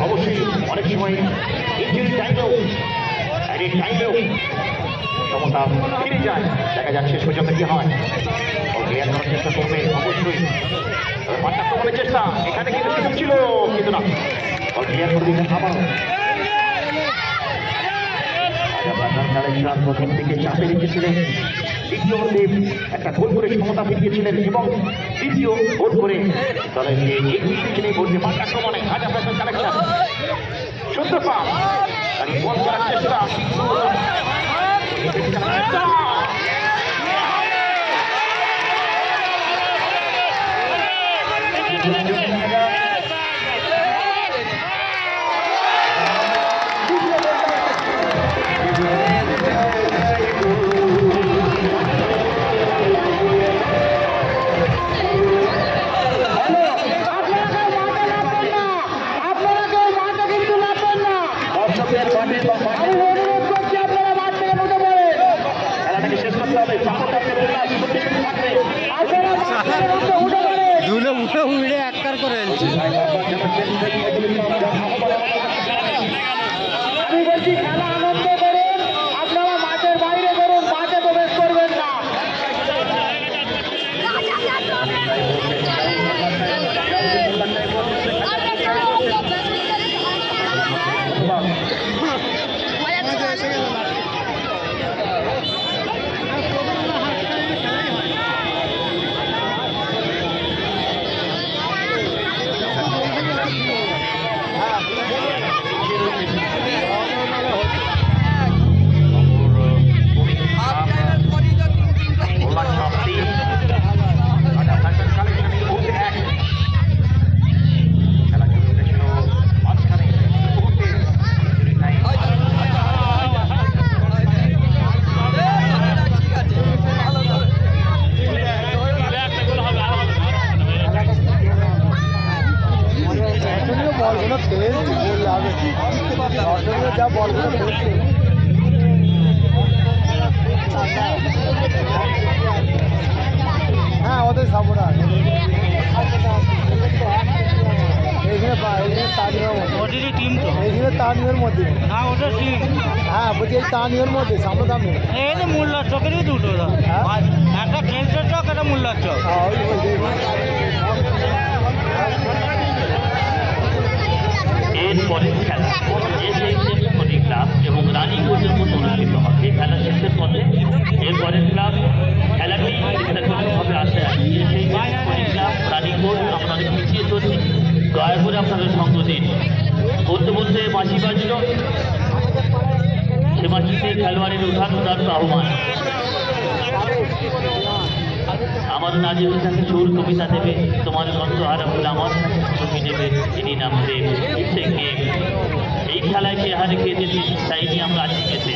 অবশ্যই অনেক সময় ইঞ্জুরি টাইমেও সমতা ফিরে যায়। দেখা যাক শেষ পর্যন্ত কি হয়। ক্লিয়ার করার চেষ্টা করবে অবশ্যই, আক্রমণের চেষ্টা এখানে কিন্তু সুযোগ ছিল, কিন্তু না, ক্লিয়ার করে দিলেন আবার। প্রথম দিকে চাপে রেখেছিলেন, দ্বিতীয় দেব একটা গোল করে সমতা ফিরিয়েছিলেন এবং তৃতীয় গোল করে দলেরকে এগিয়ে দিয়েছিলেন গোলকে মাঠ আক্রমণে। হাজা ফ্যাশন কালেকশন সুন্দর পাস, বল করার চেষ্টা উড়ে একবার করে আমি বলছি খেলা আনন্দ করুন, আপনারা মাঠের বাইরে করুন, মাঠে প্রবেশ করবেন না। বলগুলো খেলছে যা বলগুলো খেলছে হ্যাঁ ওদের সাপোর্টার এইখানে টিম তো এইখানে তানিয়ের মধ্যে হ্যাঁ ওটা টিম হ্যাঁ বলছি এই তানিয়ের মধ্যে সামনাসামনি এই যে মোল্লার চকেরই দুটো একটা খেলছে চক একটা মোল্লার চক এরপরের খেলা এসএইচএস ক্লাব এবং রানীগঞ্জের মধ্যে অনুষ্ঠিত হবে। খেলা শেষের পথে এরপরের ক্লাব খেলাটি হবে আসে এসএইচএস ক্লাব রানীগঞ্জ। আমরা অনেক পিছিয়ে চলছি, দয়া করে আপনাদের সঙ্গ দিন। বলতে বলতে বাঁশি বাজল, সে বাঁশিতে খেলোয়াড়ের উদার আহ্বান। আমার নাজির কাছে সুর কবিতা দেবে, তোমার গন্ধহারা ফুল আমার কাছে ছবি নেবে, যিনি নাম দেব। এই খেলায় কে হারে কে যেতে চাইনি আমরা আজকে গেছে।